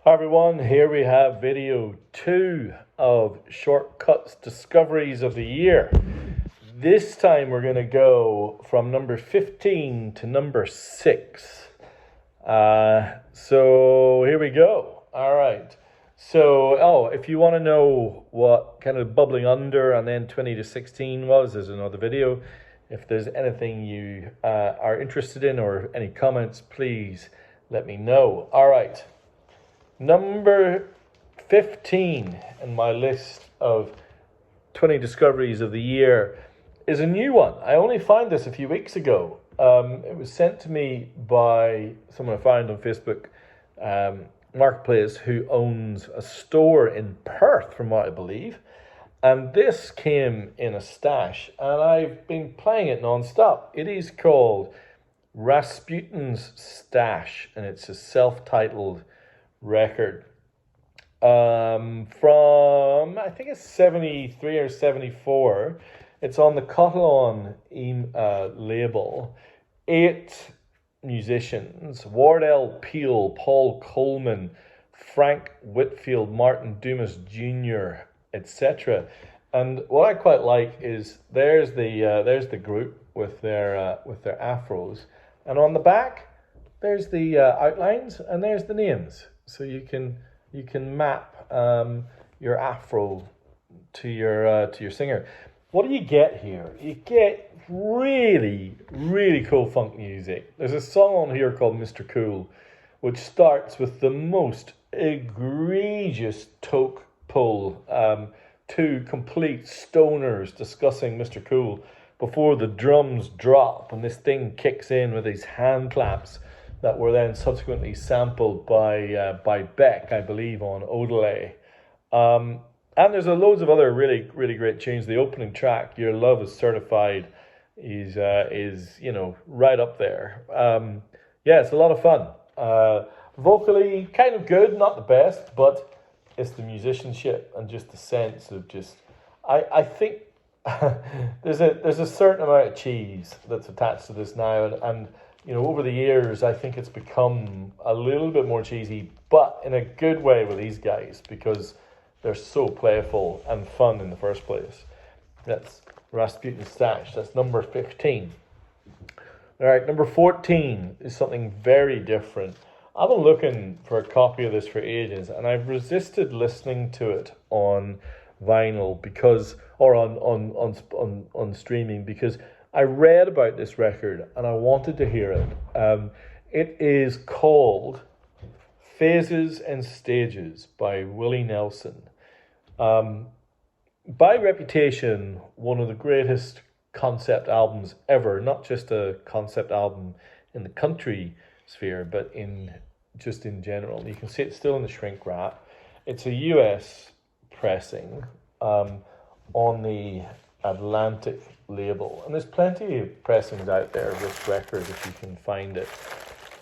Hi everyone, here we have video 2 of Shortcuts Discoveries of the Year. This time we're going to go from number 15 to number 6. So here we go. Alright, so if you want to know what kind of bubbling under and then 20 to 16 was, there's another video. If there's anything you are interested in or any comments, please let me know. Alright. Number 15 in my list of 20 discoveries of the year is a new one. I only found this a few weeks ago. It was sent to me by someone I found on Facebook Marketplace who owns a store in Perth, from what I believe. And this came in a stash, and I've been playing it non-stop. It is called Rasputin's Stash, and it's a self-titled record from I think it's 73 or 74. It's on the Cotillion label. 8 musicians: Wardell Peel, Paul Coleman, Frank Whitfield, Martin Dumas Jr., etc. And what I quite like is there's the group with their afros, and on the back there's the outlines and there's the names. So you can map your afro to your singer. What do you get here? You get really, really cool funk music. There's a song on here called Mr. Cool, which starts with the most egregious toke pull. 2 complete stoners discussing Mr. Cool before the drums drop and this thing kicks in with these hand claps that were then subsequently sampled by Beck, I believe, on Odelay. And there's loads of other really, really great tunes. The opening track, Your Love Is Certified, is right up there. It's a lot of fun. Vocally, kind of good, not the best, but it's the musicianship and just the sense of I think there's a certain amount of cheese that's attached to this now, and over the years, I think it's become a little bit more cheesy, but in a good way with these guys, because they're so playful and fun in the first place. That's Rasputin's Stash. That's number 15. All right, number 14 is something very different. I've been looking for a copy of this for ages, and I've resisted listening to it on vinyl or on streaming, because I read about this record and I wanted to hear it. It is called Phases and Stages by Willie Nelson. By reputation, one of the greatest concept albums ever, not just a concept album in the country sphere, but in general. You can see it's still in the shrink wrap. It's a US pressing on the Atlantic label, and there's plenty of pressings out there of this record if you can find it.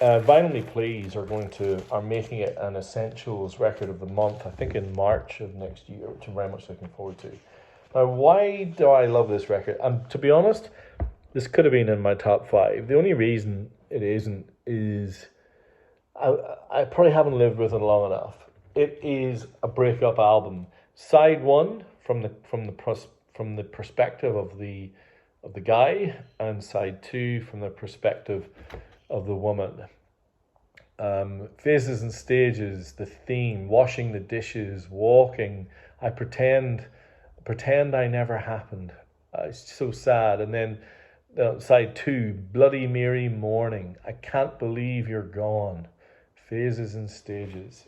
Vinyl Me Please are making it an Essentials Record of the Month, I think in March of next year, which I'm very much looking forward to. Now, why do I love this record? And to be honest, this could have been in my top 5. The only reason it isn't is I probably haven't lived with it long enough. It is a breakup album. Side 1 from the perspective of the guy, and side 2 from the perspective of the woman. Phases and Stages, the theme: washing the dishes, walking, I pretend I never happened. It's so sad. And then side 2, Bloody Mary Morning, I can't believe you're gone. Phases and Stages.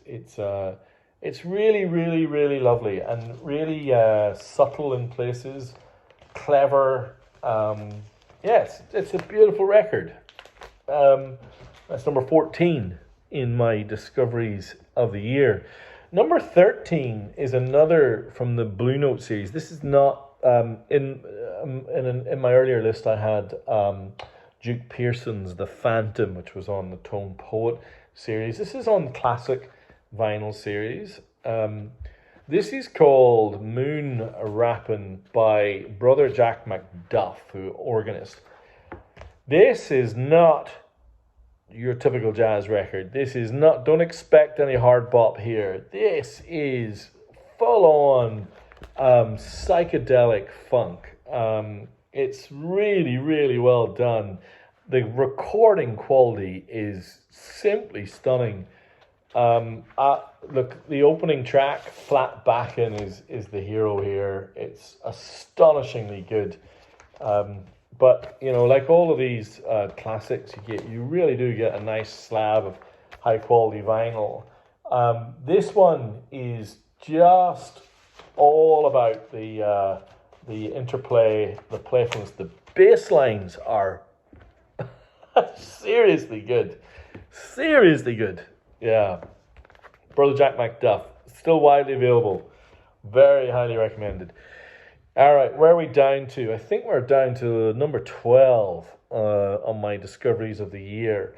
It's really, really, really lovely and really subtle in places, clever. Yes, it's a beautiful record. That's number 14 in my discoveries of the year. Number 13 is another from the Blue Note series. This is not in my earlier list. I had Duke Pearson's The Phantom, which was on the Tone Poet series. This is on Classic Vinyl series. This is called Moon Rappin' by Brother Jack McDuff, who organist. This is not your typical jazz record. This is not, don't expect any hard bop here. This is full on psychedelic funk. It's really, really well done. The recording quality is simply stunning. Look, the opening track, Flat Backin, is the hero here. It's astonishingly good. But you know, like all of these classics, you really do get a nice slab of high quality vinyl. This one is just all about the interplay, the playfulness. The bass lines are seriously good, seriously good. Yeah, Brother Jack McDuff, still widely available, very highly recommended. All right, where are we down to? I think we're down to number 12 on my discoveries of the year.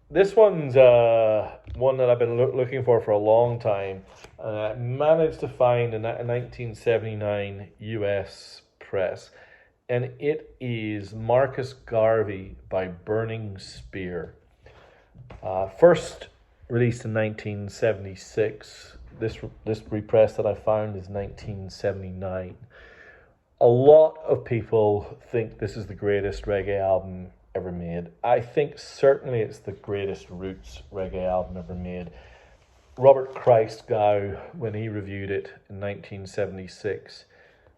This one's one that I've been looking for a long time. I managed to find a 1979 US press, and it is Marcus Garvey by Burning Spear. First released in 1976. This repress that I found is 1979. A lot of people think this is the greatest reggae album ever made. I think certainly it's the greatest roots reggae album ever made. Robert Christgau, when he reviewed it in 1976,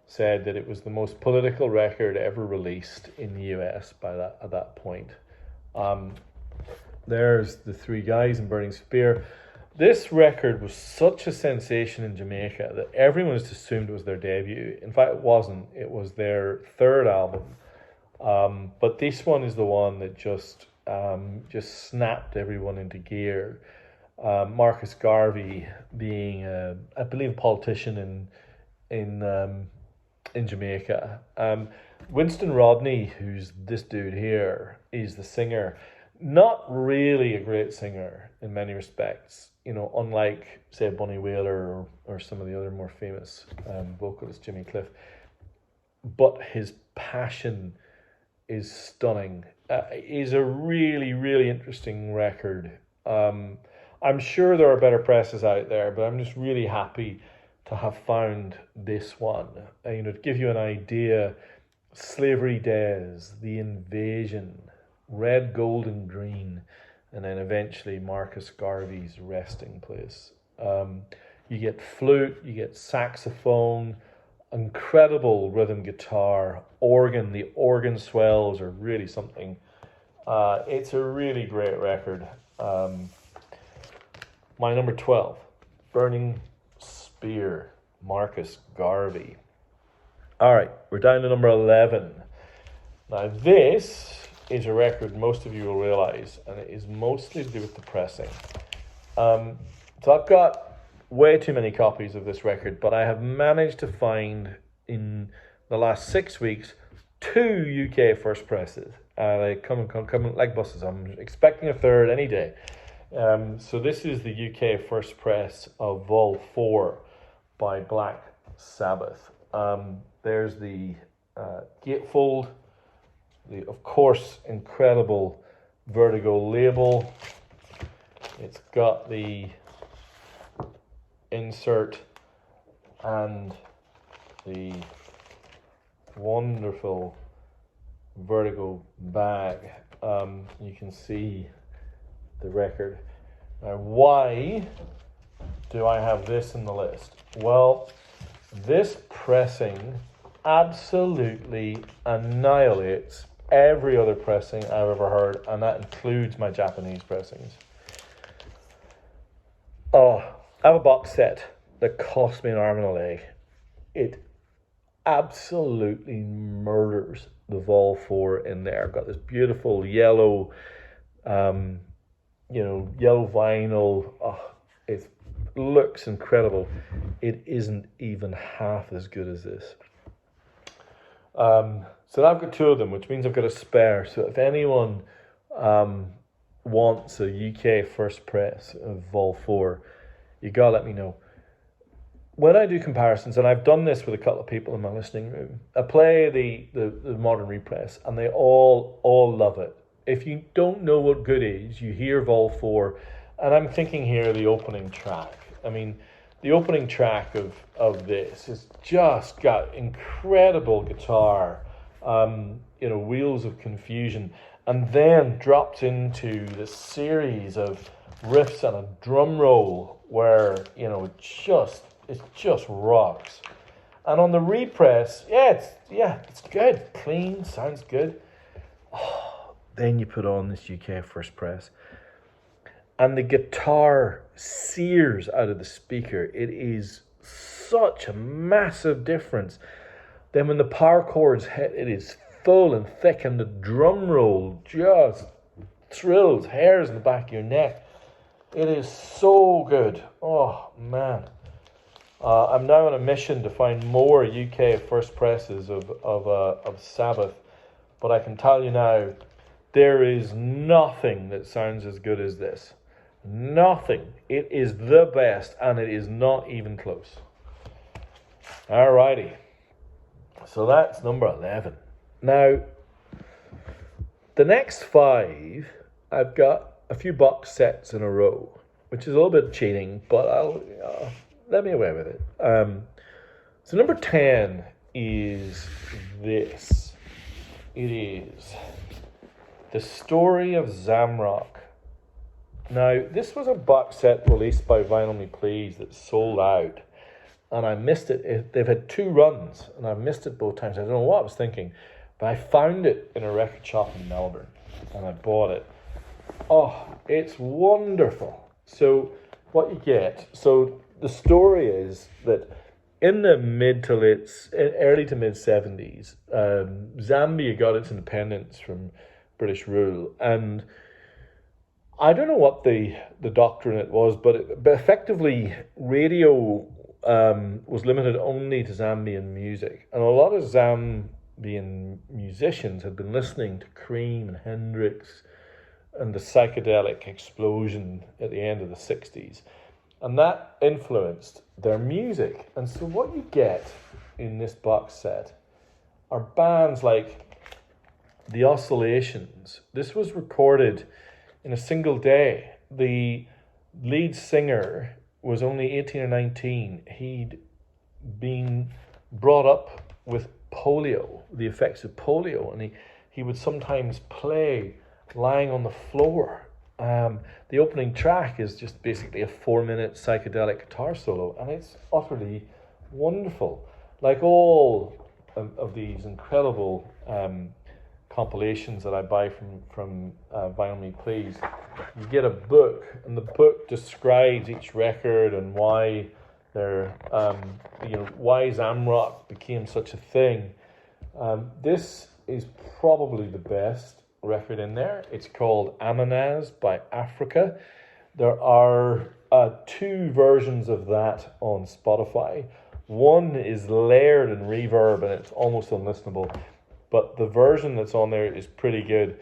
said that it was the most political record ever released in the US at that point. There's the three guys in Burning Spear. This record was such a sensation in Jamaica that everyone just assumed it was their debut. In fact, it wasn't. It was their third album. But this one is the one that just snapped everyone into gear. Marcus Garvey being, I believe, a politician in Jamaica. Winston Rodney, who's this dude here, is the singer. Not really a great singer in many respects, you know, unlike, say, Bunny Wailer or some of the other more famous vocalists, Jimmy Cliff. But his passion is stunning. Is a really, really interesting record. I'm sure there are better presses out there, but I'm just really happy to have found this one. You know, to give you an idea, Slavery Days, The Invasion, Red, Gold and Green, and then eventually Marcus Garvey's Resting Place. You get flute, you get saxophone, incredible rhythm guitar, organ. The organ swells are really something. It's a really great record. My number 12, Burning Spear, Marcus Garvey. All right, we're down to number 11. Now this is a record most of you will realize, and it is mostly to do with the pressing. So I've got way too many copies of this record, but I have managed to find in the last 6 weeks 2 UK first presses. They come like buses. I'm expecting a third any day. So this is the UK first press of Vol 4 by Black Sabbath. There's the gatefold, the, of course, incredible Vertigo label. It's got the insert and the wonderful Vertigo bag. You can see the record. Now, why do I have this in the list? Well, this pressing absolutely annihilates every other pressing I've ever heard, and that includes my Japanese pressings. Oh, I have a box set that cost me an arm and a leg. It absolutely murders the Vol 4 in there. I've got this beautiful yellow, yellow vinyl. Oh, it looks incredible. It isn't even half as good as this. So I've got 2 of them, which means I've got a spare. So if anyone wants a UK first press of Vol 4, you gotta let me know. When I do comparisons, and I've done this with a couple of people in my listening room, I play the modern repress, and they all love it. If you don't know what good is, you hear Vol 4, and I'm thinking here the opening track. I mean, the opening track of this has just got incredible guitar, Wheels of Confusion, and then drops into this series of riffs and a drum roll where, it just rocks. And on the repress, it's good, clean, sounds good. Then you put on this UK first press, and the guitar sears out of the speaker. It is such a massive difference. Then when the power chords hit, it is full and thick, and the drum roll just thrills hairs in the back of your neck. It is so good. Oh man. I'm now on a mission to find more UK first presses of Sabbath, but I can tell you now, there is nothing that sounds as good as this. Nothing. It is the best, and it is not even close. Alrighty. So that's number 11. Now, the next 5, I've got a few box sets in a row, which is a little bit cheating, but I'll let me away with it. So number 10 is this. It is The Story of Zamrock. Now, this was a box set released by Vinyl Me Please that sold out, and I missed it. They've had 2 runs, and I missed it both times. I don't know what I was thinking, but I found it in a record shop in Melbourne, and I bought it. Oh, it's wonderful. So what you get, the story is that in the early to mid 70s, Zambia got its independence from British rule, and I don't know what the doctrine it was, but effectively radio was limited only to Zambian music, and a lot of Zambian musicians had been listening to Cream and Hendrix and the psychedelic explosion at the end of the 60s. And that influenced their music. And so what you get in this box set are bands like The Oscillations. This was recorded in a single day. The lead singer was only 18 or 19. He'd been brought up with polio, the effects of polio, and he would sometimes play lying on the floor. The opening track is just basically a 4-minute psychedelic guitar solo, and it's utterly wonderful. Like all of these incredible compilations that I buy from Vinyl Me Please, you get a book, and the book describes each record and why why Zamrock became such a thing. This is probably the best record in there. It's called Ananas by Africa. There are 2 versions of that on Spotify. One is layered and reverb, and it's almost unlistenable, but the version that's on there is pretty good.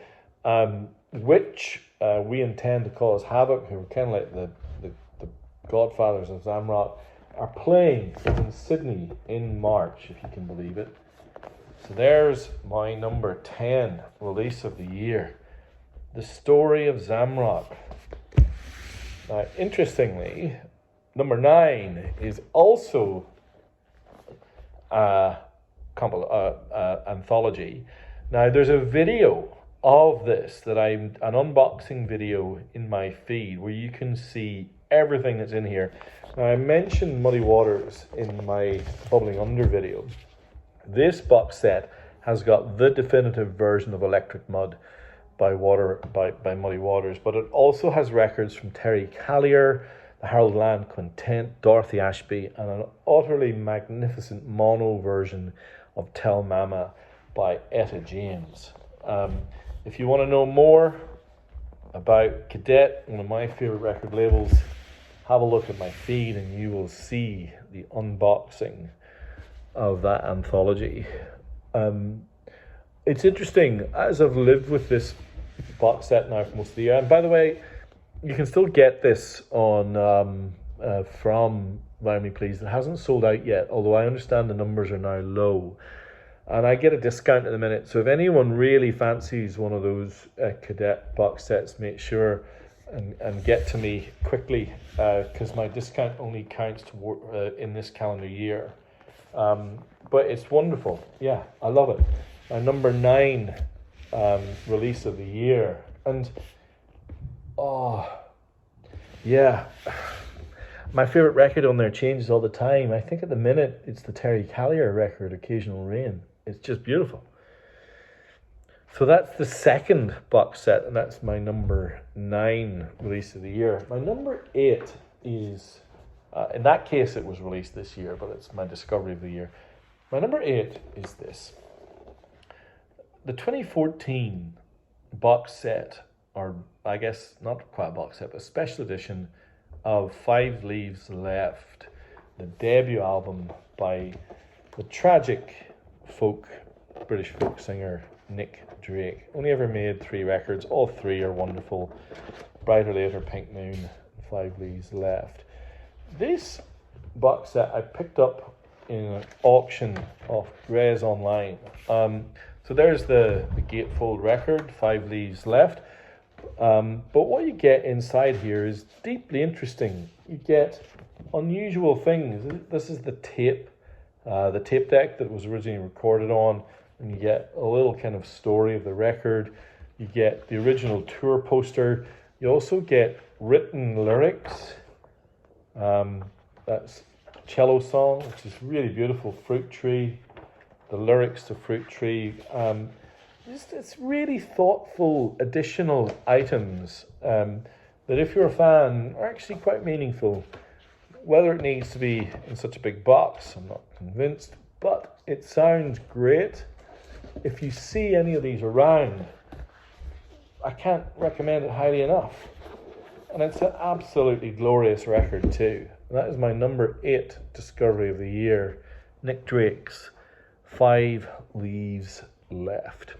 Which we intend to cause havoc, who are kind of like the godfathers of Zamrock, are playing in Sydney in March, if you can believe it. So there's my number 10 release of the year, The Story of Zamrock. Now, interestingly, number 9 is also anthology. Now, there's a video of this an unboxing video in my feed where you can see everything that's in here. Now, I mentioned Muddy Waters in my Bubbling Under video. This box set has got the definitive version of Electric Mud by Muddy Waters, but it also has records from Terry Callier, the Harold Land Quintet, Dorothy Ashby, and an utterly magnificent mono version of Tell Mama by Etta James. If you want to know more about Cadet, one of my favorite record labels, have a look at my feed and you will see the unboxing of that anthology. It's interesting, as I've lived with this box set now for most of the year, and by the way, you can still get this on from Vinyl Me Please. It hasn't sold out yet, although I understand the numbers are now low. and I get a discount in a minute. So if anyone really fancies one of those cadet box sets, make sure and get to me quickly, because my discount only counts in this calendar year. But it's wonderful. Yeah, I love it. My number 9 release of the year. And yeah, my favorite record on there changes all the time. I think at the minute it's the Terry Callier record, Occasional Rain. It's just beautiful. So that's the second box set, and that's my number 9 release of the year. My number 8 is, in that case it was released this year, but it's my discovery of the year. My number 8 is this. The 2014 box set, or I guess not quite a box set, but a special edition of 5 Leaves Left, the debut album by the tragic British folk singer Nick Drake. Only ever made 3 records. All 3 are wonderful. Brighter Later, Pink Moon, 5 Leaves Left. This box set I picked up in an auction off Grez Online. So there's the gatefold record, 5 Leaves Left. But what you get inside here is deeply interesting. You get unusual things. This is the tape deck that was originally recorded on, and you get a little kind of story of the record. You get the original tour poster. You also get written lyrics. That's Cello Song, which is really beautiful. Fruit Tree, the lyrics to Fruit Tree. It's really thoughtful additional items that, if you're a fan, are actually quite meaningful. Whether it needs to be in such a big box, I'm not convinced, but it sounds great. If you see any of these around, I can't recommend it highly enough. And it's an absolutely glorious record too. And that is my number 8 discovery of the year, Nick Drake's 5 Leaves Left.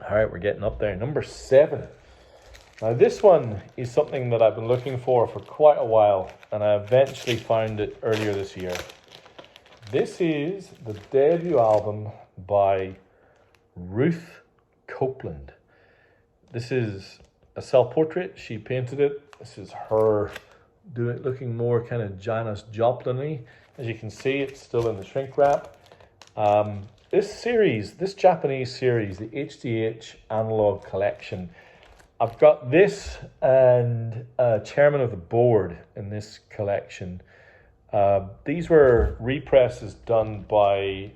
All right, we're getting up there. Number 7. Now this one is something that I've been looking for quite a while, and I eventually found it earlier this year. This is the debut album by Ruth Copeland. This is a self-portrait. She painted it. This is her looking more kind of Janis Joplin-y. As you can see, it's still in the shrink wrap. This Japanese series, the HDH Analog Collection, I've got this and Chairman of the Board in this collection. These were represses done by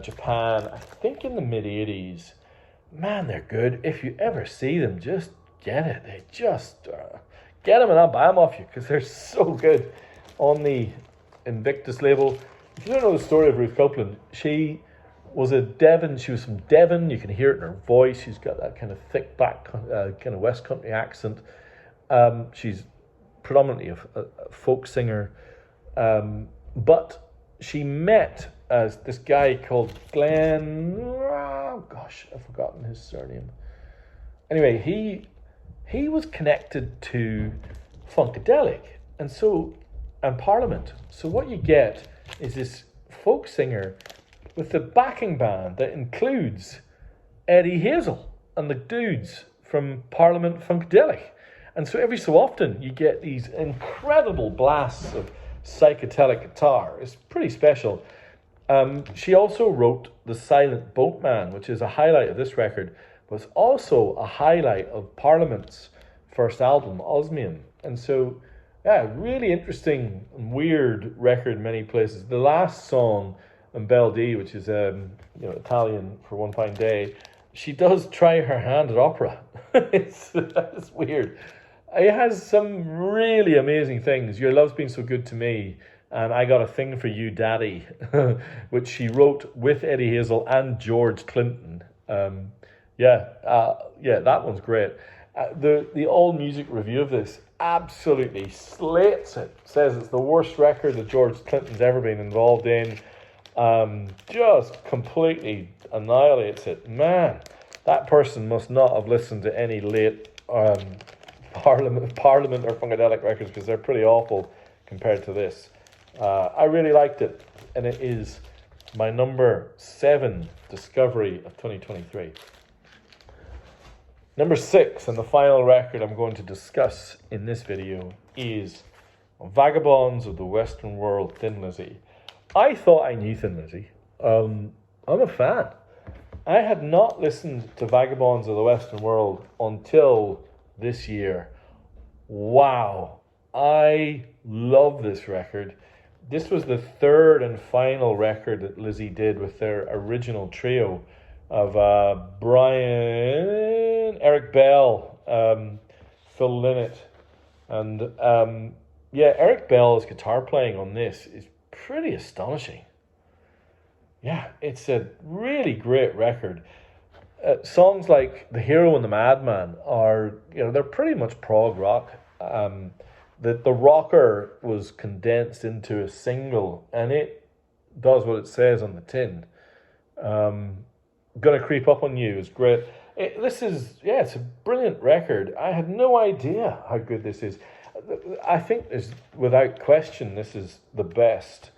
Japan, I think in the mid-80s. Man, they're good. If you ever see them, just get it. They just get them and I'll buy them off you because they're so good. On the Invictus label. If you don't know the story of Ruth Copeland, she was from Devon. You can hear it in her voice. She's got that kind of thick back, kind of West Country accent. She's predominantly a folk singer. But she met this guy called Glenn, I've forgotten his surname. Anyway, he was connected to Funkadelic and Parliament. So what you get is this folk singer with the backing band that includes Eddie Hazel and the dudes from Parliament Funkadelic. And so every so often you get these incredible blasts of psychedelic guitar. It's pretty special. She also wrote The Silent Boatman, which is a highlight of this record, but it's also a highlight of Parliament's first album, Osmium. And so, yeah, really interesting and weird record in many places. The last song, Belle D, which is Italian for One Fine Day, she does try her hand at opera. It's weird. It has some really amazing things. Your Love's Been So Good to Me, and I Got a Thing for You, Daddy, which she wrote with Eddie Hazel and George Clinton. That one's great. The All Music review of this absolutely slates it. Says it's the worst record that George Clinton's ever been involved in. Just completely annihilates it. Man, that person must not have listened to any late Parliament or Funkadelic records, because they're pretty awful compared to this. I really liked it, and it is my number 7 discovery of 2023. Number 6, and the final record I'm going to discuss in this video, is Vagabonds of the Western World, Thin Lizzy. I thought I knew Thin Lizzy. I'm a fan. I had not listened to Vagabonds of the Western World until this year. Wow, I love this record. This was the third and final record that Lizzy did with their original trio of Brian, Eric Bell, Phil Lynott, and Eric Bell's guitar playing on this is pretty astonishing. Yeah, it's a really great record. Songs like The Hero and the Madman are, they're pretty much prog rock. The rocker was condensed into a single, and it does what it says on the tin. Gonna Creep Up on You is great. It's a brilliant record. I had no idea how good this is. I think without question, this is the best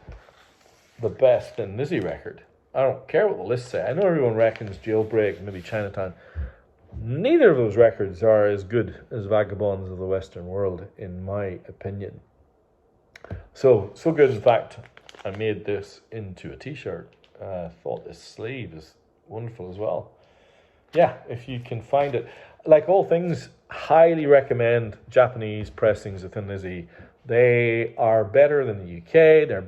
Thin Lizzy record. I don't care what the lists say. I know everyone reckons Jailbreak, maybe Chinatown. Neither of those records are as good as Vagabonds of the Western World, in my opinion. So good, in fact, I made this into a t-shirt. I thought this sleeve is wonderful as well. Yeah, if you can find it. Like all things, highly recommend Japanese pressings of Thin Lizzy. They are better than the UK. They're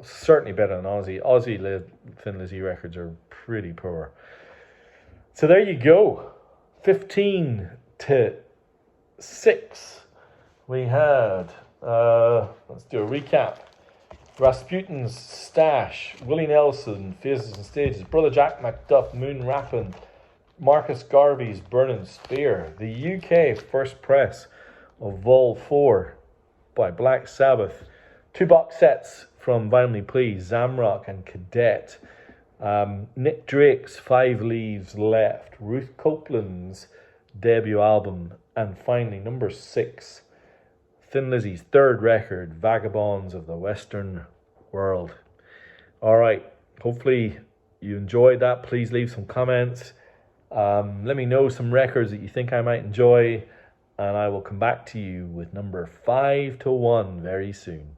certainly better than Aussie. Aussie Thin Lizzy records are pretty poor. So there you go. 15 to 6. We had, let's do a recap. Rasputin's Stash, Willie Nelson, Faces and Stages, Brother Jack McDuff, Moon Rappin', Marcus Garvey's Burning Spear, the UK first press of Vol 4 by Black Sabbath, 2 box sets from Vinyl Me Please, Zamrock and Cadet, Nick Drake's 5 Leaves Left, Ruth Copeland's debut album, and finally number 6, Thin Lizzy's third record, Vagabonds of the Western World. Alright, hopefully you enjoyed that. Please leave some comments. Let me know some records that you think I might enjoy, and I will come back to you with number 5 to 1 very soon.